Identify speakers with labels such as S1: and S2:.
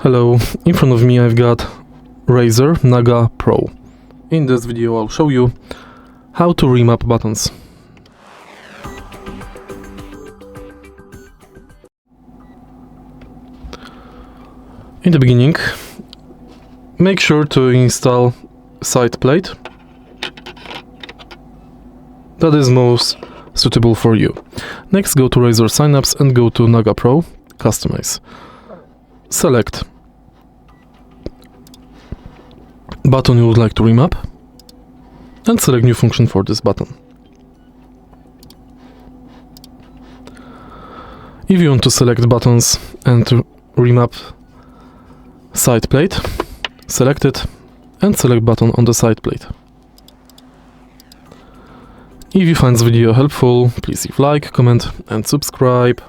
S1: Hello, in front of me I've got RAZER NAGA PRO. In this video I'll show you how to remap buttons. In the beginning, make sure to install side plate that is most suitable for you. Next, go to RAZER Synapse and go to NAGA PRO Customize. Select button you would like to remap and select new function for this button. If you want to select buttons and to remap side plate, select it and select button on the side plate. If you find this video helpful, please leave like, comment and subscribe.